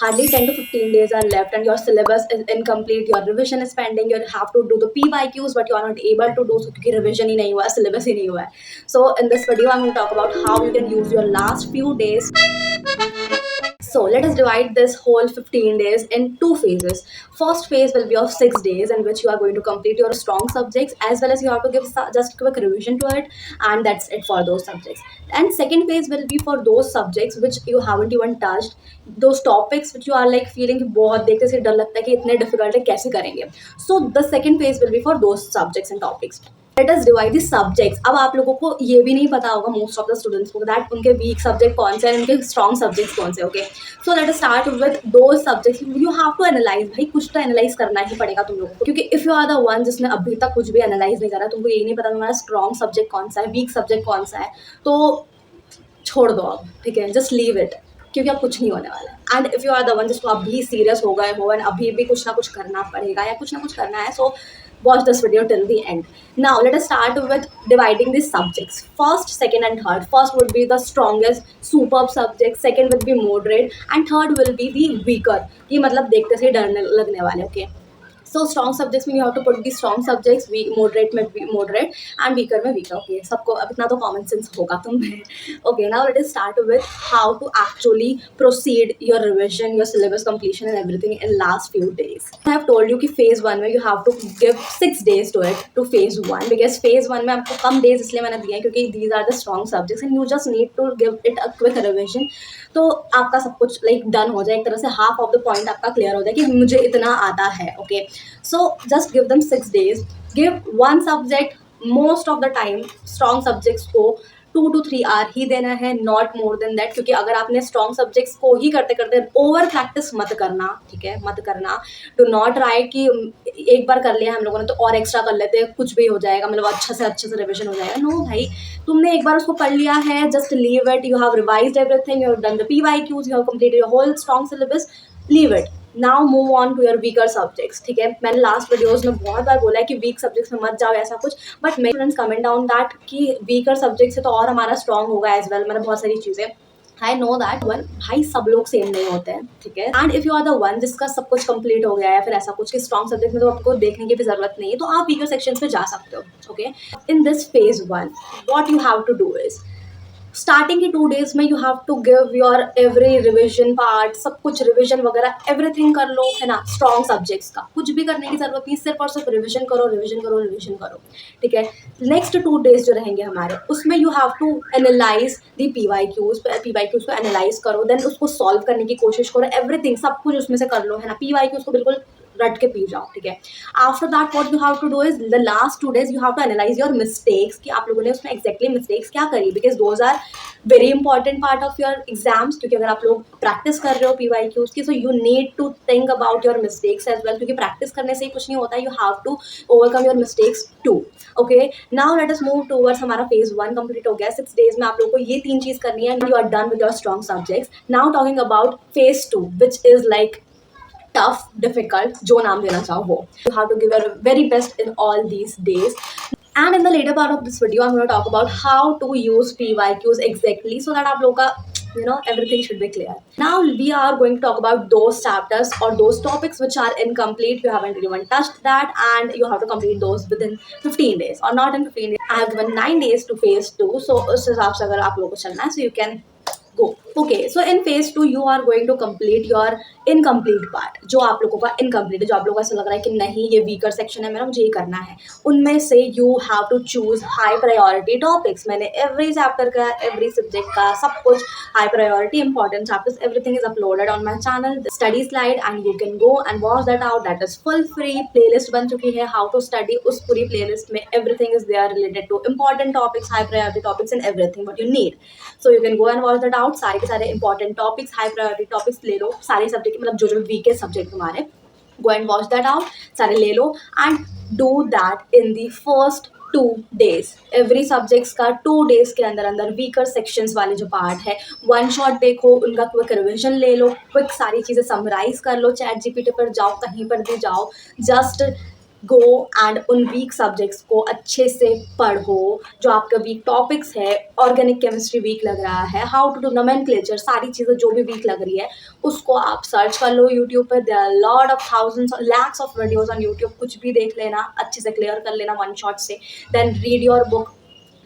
hardly 10 to 15 days are left and your syllabus is incomplete, your revision is pending, you have to do the PYQs but you are not able to do so क्योंकि revision ही नहीं हुआ है, syllabus ही नहीं हुआ है. So in this video I'm going to talk about how you can use your last few days. So let us divide this whole 15 days in two phases. First phase will be of 6 days in which you are going to complete your strong subjects as well as you have to give just quick revision to it, and that's it for those subjects. And second phase will be for those subjects which you haven't even touched, those topics which you are like feeling कि बहुत देखते से डर लगता है कि इतने difficult है कैसे करेंगे. So the second phase will be for those subjects and topics. Let us divide the subjects. अब आप लोगों को ये भी नहीं पता होगा मोस्ट ऑफ द स्टूडेंट्स को दैट उनके वीक सब्जेक्ट कौन से हैं, उनके स्ट्रॉन्ग सब्जेक्ट्स कौन से. Okay, so let us start with दो subjects. You have to analyse. भाई कुछ तो एनालाइज करना ही पड़ेगा तुम लोगों को, क्योंकि if you are the one जिसने अभी तक कुछ भी एनालाइज नहीं करा, तुमको यही नहीं पता तुम्हारा स्ट्रॉन्ग सब्जेक्ट कौन सा है, वीक सब्जेक्ट कौन सा है, तो छोड़ दो अब. ठीक है, जस्ट लीव इट, क्योंकि अब कुछ नहीं होने वाला है. And if you are the one जिसको अभी सीरियस हो गए हो एंड अभी भी कुछ ना कुछ करना पड़ेगा या कुछ ना कुछ करना है, सो watch this video till the end. Now let us start with dividing the subjects. First, second and third. First would be the strongest superb subject, second will be moderate and third will be the weaker. ये मतलब देखते से डरने लगने वाले. Okay, so strong subjects में you have to put the strong subjects, weak moderate में moderate and weaker में weaker. Okay, सबको अब इतना तो common sense होगा तुम्हें. Okay, now let us start with how to actually proceed your revision, your syllabus completion and everything in last few days. I have told you कि phase 1 में you have to give 6 days to it, to phase 1, because phase 1 में आपको कम days इसलिए मैंने दिए हैं क्योंकि these are the strong subjects and you just need to give it a quick revision. तो आपका सब कुछ like done हो जाए, एक तरह से half of the point आपका clear हो जाए कि मुझे इतना आता है. Okay, so just give them 6 days. Give one subject most of the time. Strong subjects को 2 to 3 आवर ही देना है, नॉट मोर देन दैट. क्योंकि अगर आपने स्ट्रॉन्ग सब्जेक्ट्स को ही करते करते ओवर प्रैक्टिस मत करना. ठीक है, मत करना. डू नॉट ट्राई कि एक बार कर लिया हम लोगों ने तो और एक्स्ट्रा कर लेते हैं, कुछ भी हो जाएगा, मतलब अच्छे से रिविजन हो जाएगा. नो भाई, तुमने एक बार उसको पढ़ लिया है, just leave it. You have revised everything, you have done the PYQs, you have completed your whole strong syllabus. Leave it. Now move on to your weaker subjects. ठीक है, मैंने लास्ट वीडियोस में बहुत बार बोला है कि वीक सब्जेक्ट्स में मत जाओ ऐसा कुछ, बट मेरे स्टूडेंट्स कमेंट डाउन दैट कि वीकर सब्जेक्ट से तो और हमारा स्ट्रॉन्ग होगा एज वेल, मतलब बहुत सारी चीज़ें. I know that one. भाई सब लोग सेम नहीं होते हैं. ठीक है, and if you are the one जिसका सब कुछ कंप्लीट हो गया है, फिर ऐसा कुछ कि स्ट्रॉन्ग सब्जेक्ट में तो आपको देखने की भी जरूरत नहीं है, तो आप वीकर सेक्शन पे जा सकते हो. Okay, in this phase 1 what you have to do is starting के 2 डेज में you have to give your every revision part, सब कुछ रिविजन वगैरह एवरीथिंग कर लो, है ना. स्ट्रॉन्ग सब्जेक्ट्स का कुछ भी करने की जरूरत नहीं, सिर्फ और सिर्फ रिविजन करो, रिविजन करो, रिविजन करो. ठीक है, नेक्स्ट 2 डेज जो रहेंगे हमारे, उसमें you have to analyse the PYQs को एनालाइज करो, देन उसको सॉल्व करने की कोशिश करो, एवरीथिंग सब कुछ उसमें से कर लो, है ना. PYQs को बिल्कुल रट के पी जाओ. ठीक है, after that what you have to do is the last 2 days you have to analyse your mistakes कि आप लोगों ने उसमें एग्जैक्टली मिस्टेक्स क्या करी, because those are very important part of your exams. क्योंकि अगर आप लोग प्रैक्टिस कर रहे हो PYQs की, so you need to think about your mistakes as well, क्योंकि प्रैक्टिस करने से ही कुछ नहीं होता है. You have to overcome your mistakes too. Okay, now let us move towards. हमारा फेज 1 कंप्लीट हो गया. 6 डेज में आप लोगों को ये 3 चीज करनी है. You are done with your strong subjects. Now talking about phase 2 which is like tough, difficult, जो नाम देना चाहो वो. You have to give your very best in all these days. And in the later part of this video, I'm going to talk about how to use PYQs exactly so that आप लोगों का everything should be clear. Now we are going to talk about those chapters or those topics which are incomplete. You haven't even touched that and you have to complete those within 15 days or not in 15 days. I have given 9 days to phase 2. So उस हिसाब से अगर आप लोगों को चलना है, so you can go. Okay, so in phase 2 you are going to complete your incomplete part. जो आप लोगों का incomplete है, जो आप लोगों को ऐसा लग रहा है कि नहीं ये weaker section है मेरा, मुझे ये करना है, उनमें से you have to choose high priority topics. मैंने every chapter का, every subject का सब कुछ high priority important chapters, everything is uploaded on my channel, the study slide, and you can go and watch that out. That is full free. playlist बन चुकी है how to study. उस पूरी playlist में everything is there related to important topics, high priority topics and everything what you need. So you can go and watch that out. सारे के सारे important topics, high priority topics ले लो. सारे subject मतलब जो वीकेस्ट सब्जेक्ट तुम्हारे, go and watch that out. सारे ले लो and do that in the first 2 days. Every subjects का 2 days के अंदर अंदर वीकर सेक्शंस वाले जो पार्ट है, वन शॉट देखो, उनका क्विक रिविजन ले लो, क्विक सारी चीज़ें समराइज कर लो. ChatGPT पर जाओ, कहीं पर भी जाओ, जस्ट गो एंड उन वीक सब्जेक्ट्स को अच्छे से पढ़ो जो आपका वीक टॉपिक्स है। ऑर्गेनिक केमिस्ट्री वीक लग रहा है, हाउ टू डू नोमेनक्लेचर, सारी चीज़ें जो भी वीक लग रही है उसको आप सर्च कर लो यूट्यूब पर। There are lot of thousands lakhs of videos on YouTube, कुछ भी देख लेना, अच्छे से क्लियर कर लेना वन शॉट से। देन रीड योर बुक,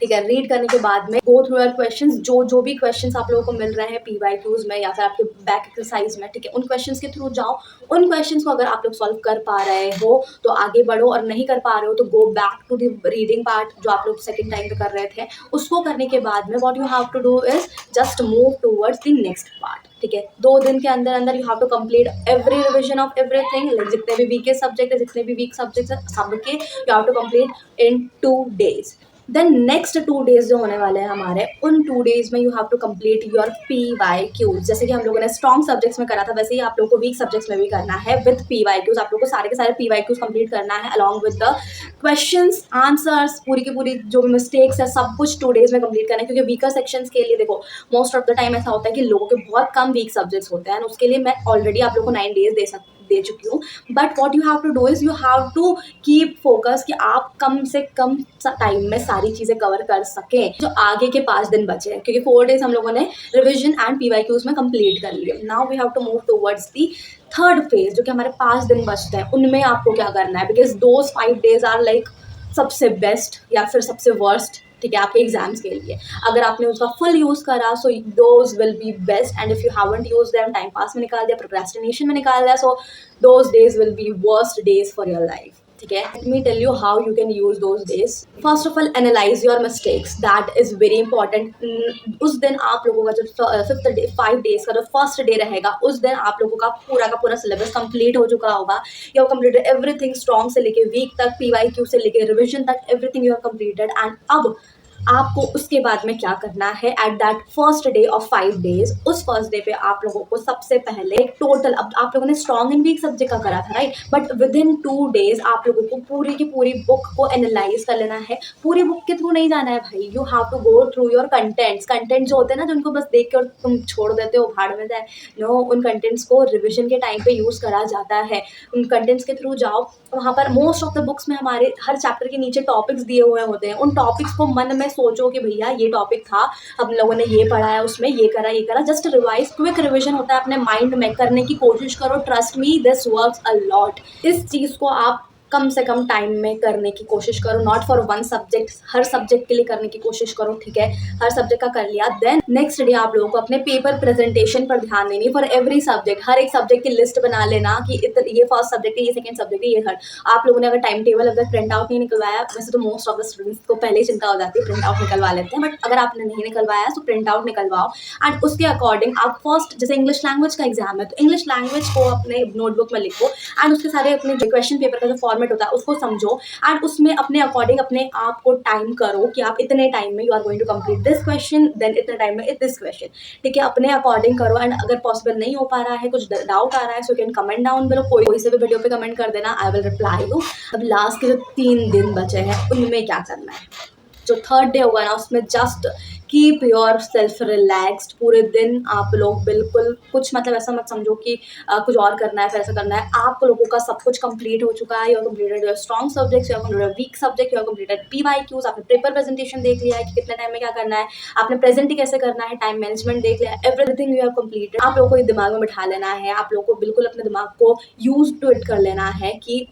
ठीक है। रीड करने के बाद में गो थ्रू योर क्वेश्चंस, जो भी क्वेश्चंस आप लोगों को मिल रहे हैं पीवाईक्यूज में या फिर आपके बैक एक्सरसाइज में, ठीक है, उन क्वेश्चंस के थ्रू जाओ। उन क्वेश्चंस को अगर आप लोग सॉल्व कर पा रहे हो तो आगे बढ़ो, और नहीं कर पा रहे हो तो go back to the reading part जो आप लोग सेकंड टाइम पे कर रहे थे। उसको करने के बाद में what you have to do is just move towards the next part, ठीक है। 2 दिन के अंदर अंदर you have to complete every revision of everything, like जितने भी वीक सब्जेक्ट है, जितने भी वीक सब्जेक्ट है, सबके you have to complete in 2 days। Then next 2 days जो होने वाले हैं हमारे, उन 2 days में you have to complete your PYQs। जैसे कि हम लोगों ने स्ट्रॉन्ग सब्जेक्ट्स में करा था, वैसे ही आप लोगों को वीक सब्जेक्ट्स में भी करना है विद PYQs। आप लोगों को सारे के सारे PYQs कंप्लीट करना है along with the questions, answers, पूरी की पूरी जो भी मिस्टेक्स है सब कुछ 2 days में कंप्लीट करना है। क्योंकि वीकर सेक्शंस के लिए देखो मोस्ट ऑफ द टाइम ऐसा होता है कि लोगों के बहुत कम वीक सब्जेक्ट्स होते हैं, उसके लिए मैं ऑलरेडी आप लोगों को 9 days दे चुकी हूँ। But what you have to do is you have to keep focus कि आप कम से कम टाइम में सारी चीजें कवर कर सकें जो आगे के 5 दिन बचे हैं। क्योंकि 4 days हम लोगों ने रिविजन एंड PYQs में कंप्लीट कर लिए। Now we have to move towards the third phase, जो कि हमारे 5 दिन बचते हैं। उनमें आपको क्या करना है, because those 5 days are like सबसे बेस्ट या फिर सबसे वर्स्ट, ठीक है, आपके एग्जाम्स के लिए। अगर आपने उसका फुल यूज करा so those will be best, and if you haven't use them, time pass में निकाल दिया, प्रोक्रेस्टिनेशन में निकाल दिया, so those days will be worst days for your life, ठीक है। Let me tell you how you can use those days. First of all analyse your mistakes, that is very important. उस दिन आप लोगों का जो 5 days का जो फर्स्ट डे रहेगा, उस दिन आप लोगों का पूरा सिलेबस कंप्लीट हो चुका होगा। You have completed everything, strong से लेके वीक तक, PYQ से लेके रिविजन तक, everything you have completed. And अब आपको उसके बाद में क्या करना है, at that first day of 5 days, उस फर्स्ट डे पे आप लोगों को सबसे पहले टोटल, अब आप लोगों ने स्ट्रॉन्ग एंड वीक सब्जेक्ट का करा था right, but with in 2 days आप लोगों को पूरी की पूरी बुक को एनालाइज कर लेना है। पूरी बुक के थ्रू नहीं जाना है भाई, you have to go through your contents. Content जो होते हैं ना, जिनको बस देख के और तुम छोड़ देते हो भाड़ में जाए, नो, उन कंटेंट्स को रिविजन के टाइम पे यूज करा जाता है। उन कंटेंट्स के थ्रू जाओ, वहाँ पर मोस्ट ऑफ द बुक्स में हमारे हर चैप्टर के नीचे टॉपिक्स दिए हुए होते हैं। उन टॉपिक्स को मन में सोचो कि भैया ये टॉपिक था, हम लोगों ने ये पढ़ा है, उसमें ये करा, जस्ट रिवाइज, क्विक रिविजन होता है, अपने माइंड में करने की कोशिश करो। Trust me, this works a lot. इस चीज़ को आप कम से कम टाइम में करने की कोशिश करो, not for one subject, her subject के लिए करने की कोशिश करो, ठीक है। हर सब्जेक्ट का कर लिया, देन नेक्स्ट डे आप लोगों को अपने पेपर प्रेजेंटेशन पर ध्यान देनी फॉर एवरी सब्जेक्ट। हर एक सब्जेक्ट की लिस्ट बना लेना कि ये फर्स्ट सब्जेक्ट है, ये सेकंड सब्जेक्ट है, ये थर्ड। आप लोगों ने अगर टाइम टेबल अगर प्रिंट आउट नहीं निकलवाया, वैसे तो मोस्ट ऑफ द स्टूडेंट्स को पहले ही चिंता हो जाती है, प्रिंट आउट निकलवा लेते हैं, बट अगर आपने नहीं निकलवाया तो प्रिंट आउट निकलवाओ। एंड उसके अकॉर्डिंग आप फर्स्ट, जैसे इंग्लिश लैंग्वेज का एग्जाम है तो इंग्लिश लैंग्वेज को अपने नोटबुक में लिखो, एंड उसके सारे अपने क्वेश्चन पेपर का जो फॉर्मेट होता है उसको समझो, एंड उसमें अपने अकॉर्डिंग अपने आप को टाइम करो कि आप इतने टाइम में you are going to complete this question, then इतने टाइम में दिस क्वेश्चन, ठीक है। अपने अकॉर्डिंग करो, एंड अगर पॉसिबल नहीं हो पा रहा है, कुछ डाउट आ रहा है, so you can comment down below, कोई से भी वीडियो पे कमेंट कर देना, आई विल रिप्लाई यू। अब लास्ट के जो 3 दिन बचे हैं उनमें क्या करना है, जो थर्ड डे होगा ना, उसमें just keep your self relaxed. पूरे दिन आप लोग बिल्कुल कुछ, मतलब ऐसा मत समझो कि कुछ और करना है, फिर ऐसा करना है। आप लोगों का सब कुछ कंप्लीट हो चुका है, you are completed your strong subjects, you are completed week subject, you are completed PYQs, आपने पेपर प्रेजेंटेशन देख लिया है कि कितने टाइम में क्या करना है, आपने प्रेजेंट कैसे करना है, टाइम मैनेजमेंट देख लिया, एवरीथिंग यू हैव कंप्लीटेड। आप लोगों को ये दिमाग में बिठा लेना है, आप लोगों को बिल्कुल अपने दिमाग को यूज टू इट कर लेना है कि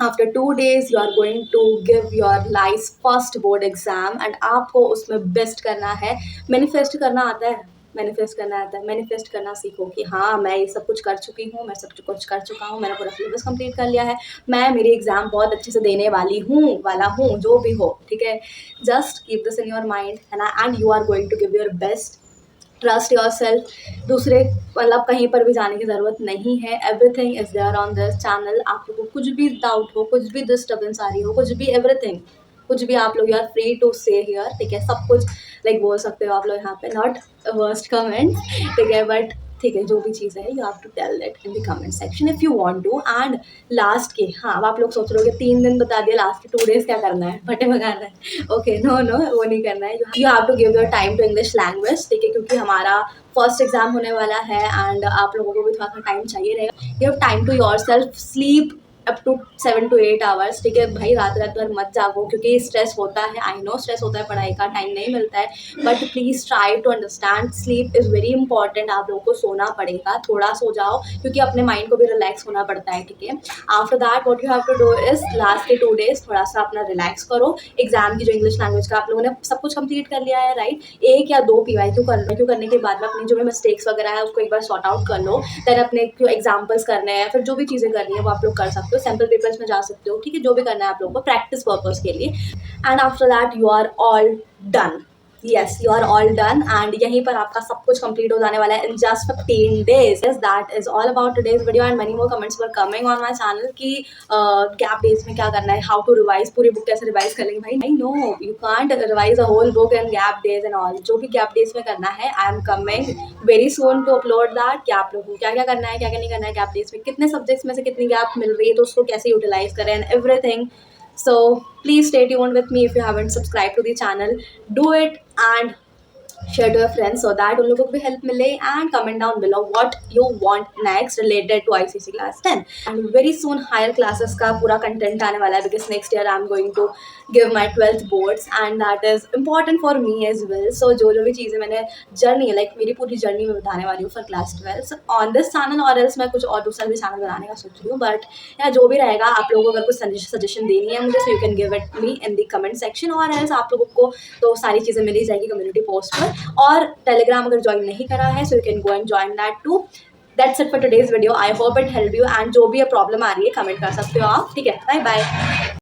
after 2 days you are going to give your life's first board exam, and आपको उसमें बेस्ट करना है। मैनिफेस्ट करना आता है, मैनिफेस्ट करना सीखो कि हाँ मैं ये सब कुछ कर चुकी हूँ, मैं सब कुछ कर चुका हूँ, मैंने पूरा सिलेबस कंप्लीट कर लिया है, मैं मेरी एग्जाम बहुत अच्छे से देने वाला हूँ, जो भी हो, ठीक है। Just keep this in your mind and you are going to give your best. Trust yourself, दूसरे मतलब कहीं पर भी जाने की ज़रूरत नहीं है, everything is there on this channel. आप लोगों को कुछ भी डाउट हो, कुछ भी डिस्टर्बेंस आ रही हो, कुछ भी, एवरीथिंग, कुछ भी आप लोग, यू आर फ्री टू से हियर, ठीक है। सब कुछ लाइक बोल सकते हो आप लोग यहाँ पे, नॉट वर्स्ट कमेंट, ठीक है, बट ठीक है, जो भी चीज़ है you have to tell that in the comment section if you want to. And last के, हाँ अब आप लोग सोच रहे हो कि 3 दिन बता दिया, लास्ट के 2 days क्या करना है, भट्टे भगाना है, ओके, नो वो नहीं करना है। You have to give your time to English language, ठीक है, क्योंकि हमारा फर्स्ट एग्जाम होने वाला है एंड आप लोगों को भी थोड़ा सा टाइम चाहिए रहेगा। You have time to yourself, sleep up to 7 to 8 hours, ठीक है भाई। रात रात भर मत जागो, क्योंकि स्ट्रेस होता है, आई नो स्ट्रेस होता है, पढ़ाई का टाइम नहीं मिलता है, but please try to understand sleep is very important. आप लोगों को सोना पड़ेगा, थोड़ा सो जाओ, क्योंकि अपने माइंड को भी रिलैक्स होना पड़ता है, ठीक है। After that what you have to do is last के 2 days थोड़ा सा अपना रिलैक्स करो। एग्जाम की जो इंग्लिश लैंग्वेज का आप लोगों ने सब कुछ कंप्लीट कर लिया है, राइट। 1 या 2 PYQ करने के बाद में अपनी जो भी मिस्टेक्स वगैरह है उसको एक बार सॉर्ट आउट कर लो। देन अपने जो एग्जाम्पल्स करने हैं, फिर जो भी चीज़ें करनी है वो आप लोग कर सकते हो, सैम्पल पेपर्स में जा सकते हो, ठीक है। जो भी करना है आप लोगों को प्रैक्टिस पर्पज के लिए, and after that you are all done. Yes, you are all done, and यहीं पर आपका सब कुछ कंप्लीट हो जाने वाला है in just 15 days। That is all about today's video, and many more comments were coming on my channel कि गैप डेज में क्या करना है, हाउ टू रिवाइज, पूरी बुक कैसे रिवाइज कर लेंगे। भाई no, you can't revise a whole book in gap days and all. जो भी गैप डेज में करना है, I am coming very soon to upload that कि आप लोगों को क्या क्या करना है, क्या क्या नहीं करना है गैप डेज में, कितने सब्जेक्ट्स में से कितनी गैप मिल रही है तो उसको कैसे यूटिलाइज करें, and everything. So please stay tuned with me. If you haven't subscribed to the channel, do it and share to your friends so that उन लोगों को भी हेल्प मिले, and comment down below what you want next related to ICC class 10, and very soon higher classes का पूरा content आने वाला है, because next year I'm going to give my 12th boards and that is important for me as well. So जो भी चीज़ें मैंने journey, like मेरी पूरी जर्नी में बताने वाली हूँ for class 12 on this channel, और else मैं कुछ और दूसरा भी चैनल बनाने का सोच रही हूँ, बट या जो भी रहेगा, आप लोगों को अगर कुछ सजेशन देनी है मुझे, so you can give it me in the comment section, और else आप लोगों को तो सारी चीज़ें मिल ही जाएगी कम्युनिटी पोस्ट पर, और टेलीग्राम अगर ज्वाइन नहीं करा है so you can go and join that too. That's it for today's video, I hope it help you, and जो भी प्रॉब्लम आ रही है कमेंट कर सकते हो आप, ठीक है। Bye bye.